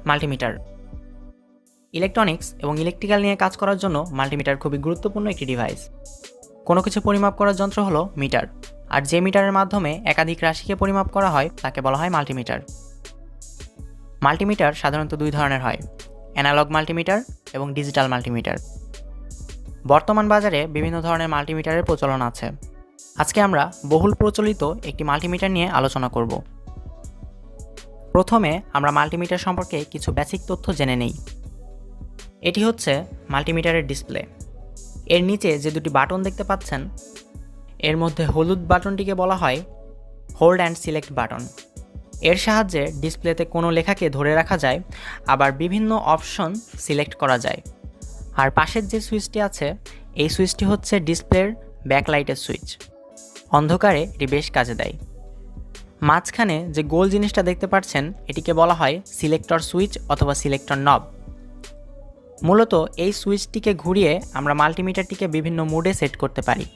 Multimeter. Electronics এবং electrical নিয়ে কাজ করার জন্য মাল্টিমিটার খুবই গুরুত্বপূর্ণ একটি ডিভাইস। কোনো কিছু পরিমাপ করার যন্ত্র হলো মিটার, আর যে মিটারের মাধ্যমে একাধিক রাশিকে পরিমাপ করা হয় তাকে বলা হয় মাল্টিমিটার। মাল্টিমিটার সাধারণত দুই ধরনের হয়, অ্যানালগ মাল্টিমিটার এবং ডিজিটাল মাল্টিমিটার। বর্তমান বাজারে বিভিন্ন ধরনের মাল্টিমিটারের প্রচলন আছে। আজকে আমরা বহুল প্রচলিত একটি মাল্টিমিটার নিয়ে আলোচনা করব। প্রথমে আমরা মাল্টিমিটার সম্পর্কে কিছু বেসিক তথ্য জেনে নেই। এটি হচ্ছে মাল্টিমিটারের ডিসপ্লে। এর নিচে যে দুটি বাটন দেখতে পাচ্ছেন, এর মধ্যে হলুদ বাটনটিকে বলা হয় হোল্ড অ্যান্ড সিলেক্ট বাটন। এর সাহায্যে ডিসপ্লেতে কোনো লেখাকে ধরে রাখা যায়, আবার বিভিন্ন অপশন সিলেক্ট করা যায়। আর পাশের যে সুইচটি আছে, এই সুইচটি হচ্ছে ডিসপ্লের ব্যাকলাইটের সুইচ। অন্ধকারে এটি বেশ কাজে দেয়। মাঝখানে যে গোল জিনিসটা দেখতে পাচ্ছেন, এটিকে বলা হয় সিলেক্টর সুইচ অথবা সিলেক্টর নব। মূলত এই সুইচটিকে ঘুরিয়ে আমরা মাল্টিমিটারটিকে বিভিন্ন মোডে সেট করতে পারি,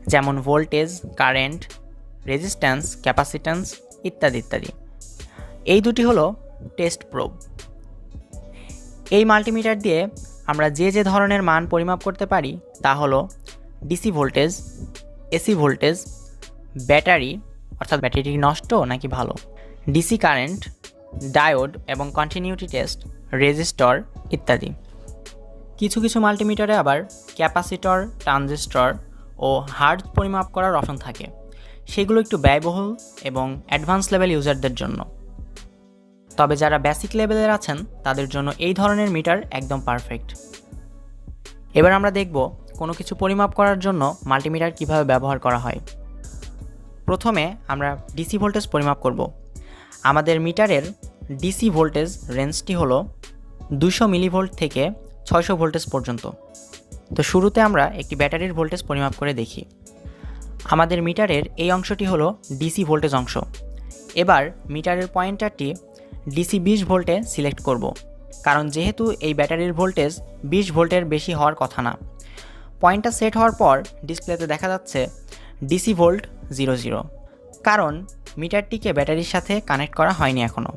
যেমন ভোল্টেজ, কারেন্ট, রেজিস্ট্যান্স, ক্যাপাসিট্যান্স ইত্যাদি ইত্যাদি। এই দুটি হলো টেস্ট প্রোব। এই মাল্টিমিটার দিয়ে আমরা যে যে ধরনের মান পরিমাপ করতে পারি তা হলো DC voltage, AC voltage, battery অর্থাৎ ব্যাটারি নষ্ট নাকি ভালো, ডিসি কারেন্ট, ডায়োড এবং কন্টিনিউটি টেস্ট, রেজিস্টর ইত্যাদি। কিছু কিছু মাল্টিমিটারে আবার ক্যাপাসিটর, ট্রানজিস্টর ও হার্জ পরিমাপ করার অপশন থাকে। সেগুলো একটু ব্যয়বহুল এবং অ্যাডভান্স লেভেল ইউজারদের জন্য। তবে যারা বেসিক লেভেলের আছেন তাদের জন্য এই ধরনের মিটার একদম পারফেক্ট। এবার আমরা দেখব কোনো কিছু পরিমাপ করার জন্য মাল্টিমিটার কিভাবে ব্যবহার করা হয়। প্রথমে আমরা ডিসি ভোল্টেজ পরিমাপ করব। আমাদের মিটারের ডিসি ভোল্টেজ রেঞ্জটি হলো 200 মিলিভোল্ট থেকে 600 ভোল্টেজ পর্যন্ত। তো শুরুতে আমরা একটি ব্যাটারির ভোল্টেজ পরিমাপ করে দেখি। আমাদের মিটারের এই অংশটি হলো ডিসি ভোল্টেজ অংশ। এবার মিটারের পয়েন্টারটি ডিসি 20 ভোল্টে সিলেক্ট করব, কারণ যেহেতু এই ব্যাটারির ভোল্টেজ 20 ভোল্টের বেশি হওয়ার কথা না। পয়েন্টটা সেট হওয়ার পর ডিসপ্লেতে দেখা যাচ্ছে ডিসি ভোল্ট 00, কারণ মিটারটিকে ব্যাটারির সাথে কানেক্ট করা হয়নি এখনও।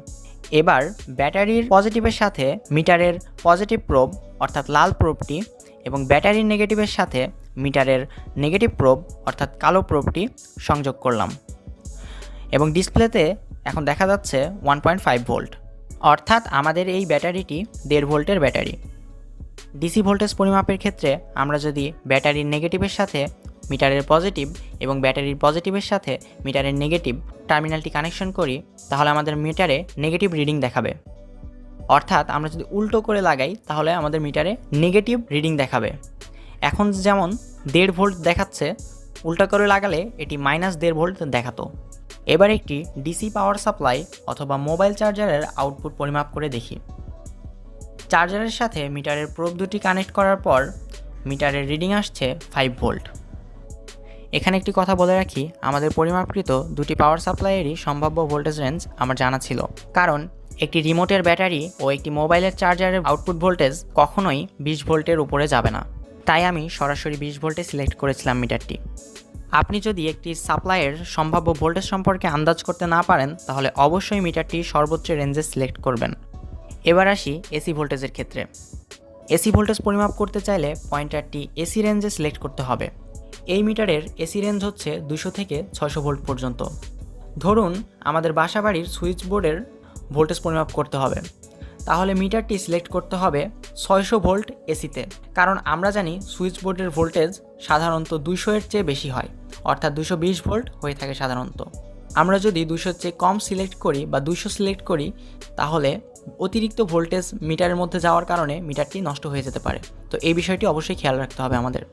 এবার ব্যাটারির পজিটিভের সাথে মিটারের পজিটিভ প্রোব অর্থাৎ লাল প্রোবটি এবং ব্যাটারির নেগেটিভের সাথে মিটারের নেগেটিভ প্রোব অর্থাৎ কালো প্রোবটি সংযোগ করলাম, এবং ডিসপ্লেতে এখন দেখা যাচ্ছে 1.5 ভোল্ট, অর্থাৎ আমাদের এই ব্যাটারিটি 1.5 ভোল্টের ব্যাটারি। ডিসি ভোল্টেজ পরিমাপের ক্ষেত্রে আমরা যদি ব্যাটারির নেগেটিভের সাথে মিটারের পজিটিভ এবং ব্যাটারির পজিটিভের সাথে মিটারের নেগেটিভ টার্মিনালটি কানেকশন করি, তাহলে আমাদের মিটারে নেগেটিভ রিডিং দেখাবে। অর্থাৎ আমরা যদি উল্টো করে লাগাই তাহলে আমাদের মিটারে নেগেটিভ রিডিং দেখাবে। এখন যেমন 1.5 ভোল্ট দেখাচ্ছে, উল্টো করে লাগালে এটি -1.5 ভোল্ট দেখাতো। এবার একটি ডিসি পাওয়ার সাপ্লাই অথবা মোবাইল চার্জারের আউটপুট পরিমাপ করে দেখি। চার্জারের সাথে মিটারের প্রোব দুটি কানেক্ট করার পর মিটারের রিডিং আসছে 5 ভোল্ট। এখানে একটি কথা বলে রাখি, আমাদের পরিমাপকৃত দুটি পাওয়ার সাপ্লাইয়েরই সম্ভাব্য ভোল্টেজ রেঞ্জ আমার জানা ছিল, কারণ একটি রিমোটের ব্যাটারি ও একটি মোবাইলের চার্জারের আউটপুট ভোল্টেজ কখনোই 20 ভোল্টের উপরে যাবে না। তাই আমি সরাসরি 20 ভোল্টে সিলেক্ট করেছিলাম মিটারটি। আপনি যদি একটি সাপ্লাইয়ের সম্ভাব্য ভোল্টেজ সম্পর্কে আন্দাজ করতে না পারেন, তাহলে অবশ্যই মিটারটি সর্বোচ্চ রেঞ্জে সিলেক্ট করবেন। এবার আসি এসি ভোল্টেজের ক্ষেত্রে। এসি ভোল্টেজ পরিমাপ করতে চাইলে পয়েন্টারটি এসি রেঞ্জে সিলেক্ট করতে হবে। এই মিটারের এসি রেঞ্জ হচ্ছে 200 থেকে 600 ভোল্ট পর্যন্ত। ধরুন আমাদের বাসাবাড়ির সুইচ বোর্ডের ভোল্টেজ পরিমাপ করতে হবে, তাহলে মিটারটি সিলেক্ট করতে হবে 600 ভোল্ট এসিতে, কারণ আমরা জানি সুইচ বোর্ডের ভোল্টেজ সাধারণত 200-এর চেয়ে বেশি হয়, অর্থাৎ 220 ভোল্ট হয়ে থাকে সাধারণত। আমরা যদি 200-এর চেয়ে কম সিলেক্ট করি বা 200 সিলেক্ট করি, তাহলে অতিরিক্ত ভোল্টেজ মিটারের মধ্যে যাওয়ার কারণে মিটারটি নষ্ট হয়ে যেতে পারে। তো এই বিষয়টি অবশ্যই খেয়াল রাখতে হবে আমাদের।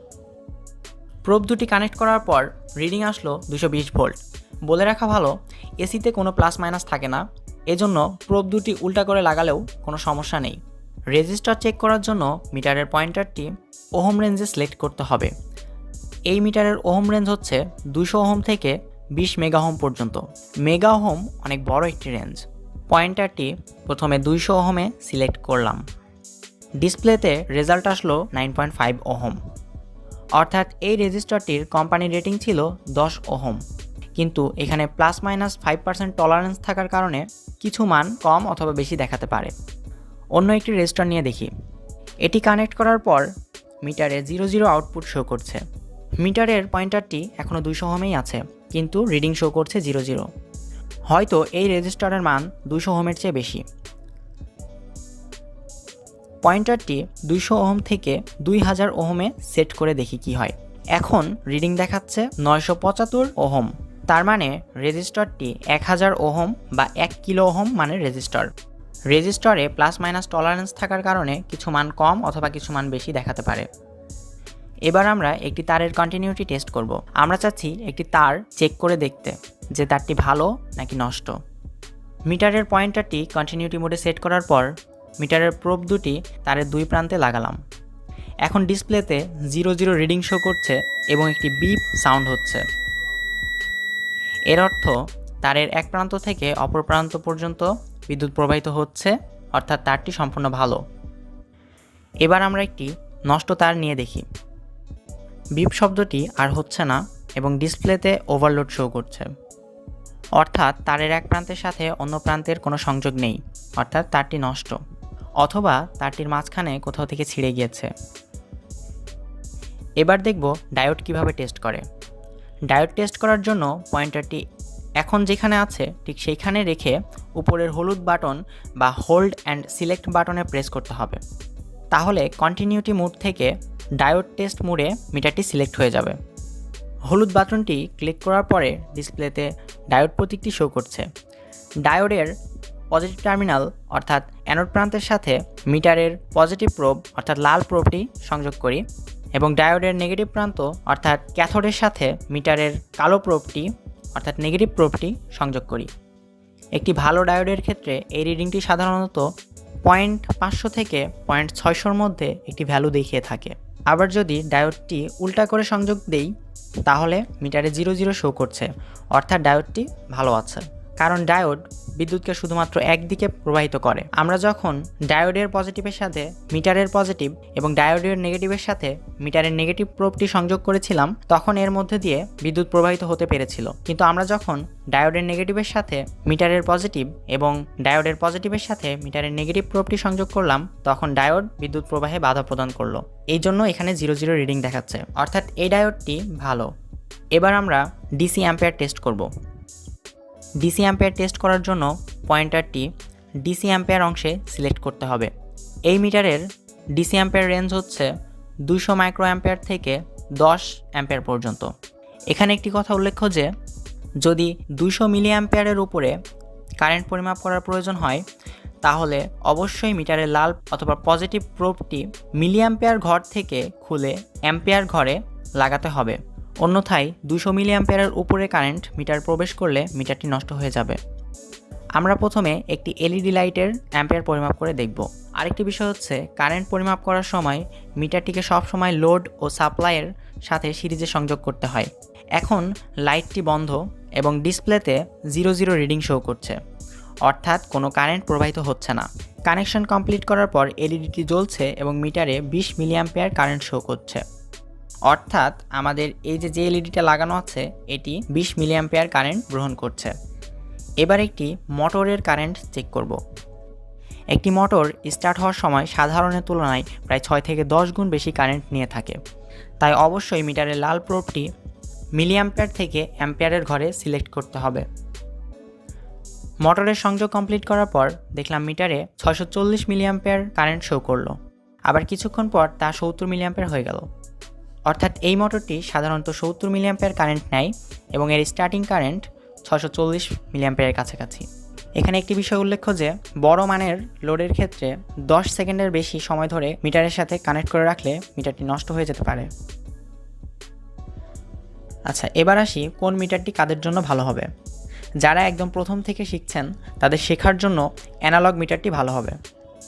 প্রোব দুটি কানেক্ট করার পর রিডিং আসলো 220 ভোল্ট। বলে রাখা ভালো, এসিতে কোনো প্লাস মাইনাস থাকে না, এজন্য প্রোব দুটি উল্টা করে লাগালেও কোনো সমস্যা নেই। রেজিস্টার চেক করার জন্য মিটারের পয়েন্টারটি ওহম রেঞ্জে সিলেক্ট করতে হবে। এই মিটারের ওহম রেঞ্জ হচ্ছে 200 ওহম থেকে 20 মেগা ওহম পর্যন্ত। মেগা ওহম অনেক বড় একটি রেঞ্জ। পয়েন্টারটি প্রথমে 200 ওহমে সিলেক্ট করলাম। ডিসপ্লেতে রেজাল্ট আসলো 9.5 ওহম, অর্থাৎ এই রেজিস্টারটির কোম্পানি রেটিং ছিল 10 ওহম, কিন্তু এখানে +- 5% টলারেন্স থাকার কারণে কিছু মান কম অথবা বেশি দেখাতে পারে। অন্য একটি রেজিস্টার নিয়ে দেখি। এটি কানেক্ট করার পর মিটারে 00 আউটপুট শো করছে। মিটারের পয়েন্টারটি এখনও 200 ওহমেই আছে, কিন্তু রিডিং শো করছে 00। হয়তো এই রেজিস্টারের মান 200 ওহমের চেয়ে বেশি। পয়েন্টারটি 200 ওহম থেকে 2000 ওহমে সেট করে দেখি কি হয়। এখন রিডিং দেখাচ্ছে 975 ওহম। তার মানে রেজিস্টারটি 1000 ওহম বা 1 কিলো ওহম মানের রেজিস্টার। রেজিস্টারে প্লাস মাইনাস টলারেন্স থাকার কারণে কিছু মান কম অথবা কিছু মান বেশি দেখাতে পারে। এবার আমরা একটি তারের কন্টিনিউটি টেস্ট করব। আমরা চাচ্ছি একটি তার চেক করে দেখতে যে তারটি ভালো নাকি নষ্ট। মিটারের পয়েন্টারটি কন্টিনিউটি মোডে সেট করার পর মিটারের প্রোব দুটি তারের দুই প্রান্তে লাগালাম। এখন ডিসপ্লেতে 00 রিডিং শো করছে এবং একটি বিপ সাউন্ড হচ্ছে। এর অর্থ তারের এক প্রান্ত থেকে অপর প্রান্ত পর্যন্ত বিদ্যুৎ প্রবাহিত হচ্ছে, অর্থাৎ তারটি সম্পূর্ণ ভালো। এবার আমরা একটি নষ্ট তার নিয়ে দেখি। বিপ শব্দটি আর হচ্ছে না এবং ডিসপ্লেতে ওভারলোড শো করছে, অর্থাৎ তারের এক প্রান্তের সাথে অন্য প্রান্তের কোনো সংযোগ নেই, অর্থাৎ তারটি নষ্ট, অথবা তারটির মাঝখানে কোথাও থেকে ছিঁড়ে গিয়েছে। এবার দেখব ডায়োড কিভাবে টেস্ট করে। ডায়োড টেস্ট করার জন্য পয়েন্টারটি এখন যেখানে আছে ঠিক সেইখানে রেখে উপরের হলুদ বাটন বা হোল্ড অ্যান্ড সিলেক্ট বাটনে প্রেস করতে হবে। তাহলে কন্টিনিউটি মোড থেকে ডায়োড টেস্ট মোডে মিটারটি সিলেক্ট হয়ে যাবে। হলুদ বাটনটি ক্লিক করার পরে ডিসপ্লেতে ডায়োড প্রতীকটি শো করছে। ডায়োডের পজিটিভ টার্মিনাল অর্থাৎ অ্যানোড প্রান্তের সাথে মিটারের পজিটিভ প্রোব অর্থাৎ লাল প্রোবটি সংযোগ করি এবং ডায়োডের নেগেটিভ প্রান্ত অর্থাৎ ক্যাথোডের সাথে মিটারের কালো প্রোবটি অর্থাৎ নেগেটিভ প্রোবটি সংযোগ করি। একটি ভালো ডায়োডের ক্ষেত্রে এই রিডিংটি সাধারণত 0.500 থেকে 0.600 মধ্যে একটি ভ্যালু দেখিয়ে থাকে। আবার যদি ডায়োডটি উল্টা করে সংযোগ দেই তাহলে মিটারে 00 শো করছে, অর্থাৎ ডায়োডটি ভালো আছে। কারণ ডায়োড বিদ্যুৎকে শুধুমাত্র একদিকে প্রবাহিত করে। আমরা যখন ডায়োডের পজিটিভের সাথে মিটারের পজিটিভ এবং ডায়োডের নেগেটিভের সাথে মিটারের নেগেটিভ প্রোবটি সংযোগ করেছিলাম তখন এর মধ্যে দিয়ে বিদ্যুৎ প্রবাহিত হতে পেরেছিল, কিন্তু আমরা যখন ডায়োডের নেগেটিভের সাথে মিটারের পজিটিভ এবং ডায়োডের পজিটিভের সাথে মিটারের নেগেটিভ প্রোবটি সংযোগ করলাম তখন ডায়োড বিদ্যুৎ প্রবাহে বাধা প্রদান করলো। এই জন্য এখানে 00 রিডিং দেখাচ্ছে, অর্থাৎ এই ডায়োডটি ভালো। এবার আমরা ডিসি অ্যাম্পিয়ার টেস্ট করব। ডিসি অ্যাম্পিয়ার টেস্ট করার জন্য পয়েন্টারটি ডিসি অ্যাম্পিয়ার অংশে সিলেক্ট করতে হবে। এই মিটারের ডিসি অ্যাম্পিয়ার রেঞ্জ হচ্ছে 200 মাইক্রো অ্যাম্পিয়ার থেকে 10 অ্যাম্পিয়ার পর্যন্ত। এখানে একটি কথা উল্লেখ্য যে যদি 200 মিলি অ্যাম্পিয়ারের উপরে কারেন্ট পরিমাপ করার প্রয়োজন হয় তাহলে অবশ্যই মিটারের লাল অথবা পজিটিভ প্রোবটি মিলি অ্যাম্পিয়ার ঘর থেকে খুলে অ্যাম্পিয়ার ঘরে লাগাতে হবে, অন্যথায় 200 মিলি অ্যাম্পিয়ারের উপরে কারেন্ট মিটার প্রবেশ করলে মিটারটি নষ্ট হয়ে যাবে। আমরা প্রথমে একটি এলইডি লাইটের অ্যাম্পিয়ার পরিমাপ করে দেখব। আরেকটি বিষয় হচ্ছে কারেন্ট পরিমাপ করার সময় মিটারটিকে সবসময় লোড ও সাপ্লাইয়ের সাথে সিরিজে সংযোগ করতে হয়। এখন লাইটটি বন্ধ এবং ডিসপ্লেতে 00 রিডিং শো করছে, অর্থাৎ কোনো কারেন্ট প্রবাহিত হচ্ছে না। কানেকশন কমপ্লিট করার পর এলইডিটি জ্বলছে এবং মিটারে 20 মিলি অ্যাম্পিয়ার কারেন্ট শো করছে, অর্থাৎ আমাদের এই যে এলইডিটা লাগানো আছে এটি 20 মিলি অ্যাম্পিয়ার কারেন্ট গ্রহণ করছে। এবার একটি মোটরের কারেন্ট চেক করব। একটি মোটর স্টার্ট হওয়ার সময় সাধারণের তুলনায় প্রায় 6 থেকে 10 গুণ বেশি কারেন্ট নিয়ে থাকে, তাই অবশ্যই মিটারের লাল প্রোবটি মিলি অ্যাম্পিয়ার থেকে অ্যাম্পিয়ারের ঘরে সিলেক্ট করতে হবে। মোটরের সংযোগ কমপ্লিট করার পর দেখলাম মিটারে 640 মিলি অ্যাম্পিয়ার কারেন্ট শো করলো, আবার কিছুক্ষণ পর তা 70 মিলি অ্যাম্পিয়ার হয়ে গেল, অর্থাৎ এই মোটরটি সাধারণত 70 মিলি অ্যাম্পিয়ার কারেন্ট নেয় এবং এর স্টার্টিং কারেন্ট 640 মিলি অ্যাম্পিয়ারের কাছাকাছি। এখানে একটি বিষয় উল্লেখ্য যে বড় মানের লোডের ক্ষেত্রে 10 সেকেন্ডের বেশি সময় ধরে মিটারের সাথে কানেক্ট করে রাখলে মিটারটি নষ্ট হয়ে যেতে পারে। আচ্ছা, এবার আসি কোন মিটারটি কাদের জন্য ভালো হবে। যারা একদম প্রথম থেকে শিখছেন তাদের শেখার জন্য অ্যানালগ মিটারটি ভালো হবে,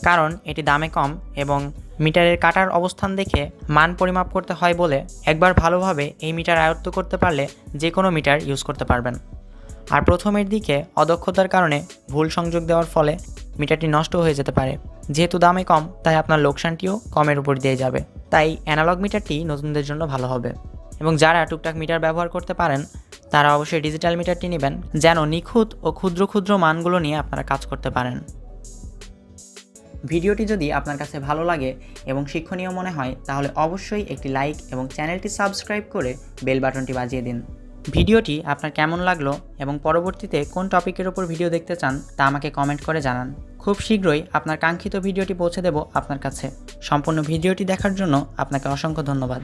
কারণ এটি দামে কম এবং মিটারের কাটার অবস্থান দেখে মান পরিমাপ করতে হয় বলে একবার ভালোভাবে এই মিটার আয়ত্ত করতে পারলে যে কোনো মিটার ইউজ করতে পারবেন। আর প্রথমের দিকে অদক্ষতার কারণে ভুল সংযোগ দেওয়ার ফলে মিটারটি নষ্ট হয়ে যেতে পারে। যেহেতু দামে কম তাই আপনার লোকসানটিও কমের উপর দিয়ে যাবে, তাই অ্যানালগ মিটারটি নতুনদের জন্য ভালো হবে। এবং যারা টুকটাক মিটার ব্যবহার করতে পারেন তারা অবশ্যই ডিজিটাল মিটারটি নেবেন, যেন নিখুঁত ও ক্ষুদ্র ক্ষুদ্র মানগুলো নিয়ে আপনারা কাজ করতে পারেন। ভিডিওটি যদি আপনার কাছে ভালো লাগে এবং শিক্ষণীয় মনে হয় তাহলে অবশ্যই একটি লাইক এবং চ্যানেলটি সাবস্ক্রাইব করে বেল বাটনটি বাজিয়ে দিন। ভিডিওটি আপনার কেমন লাগলো এবং পরবর্তীতে কোন টপিকের উপর ভিডিও দেখতে চান তা আমাকে কমেন্ট করে জানান। খুব শীঘ্রই আপনার কাঙ্ক্ষিত ভিডিওটি পৌঁছে দেব আপনার কাছে। সম্পূর্ণ ভিডিওটি দেখার জন্য আপনাকে অসংখ্য ধন্যবাদ।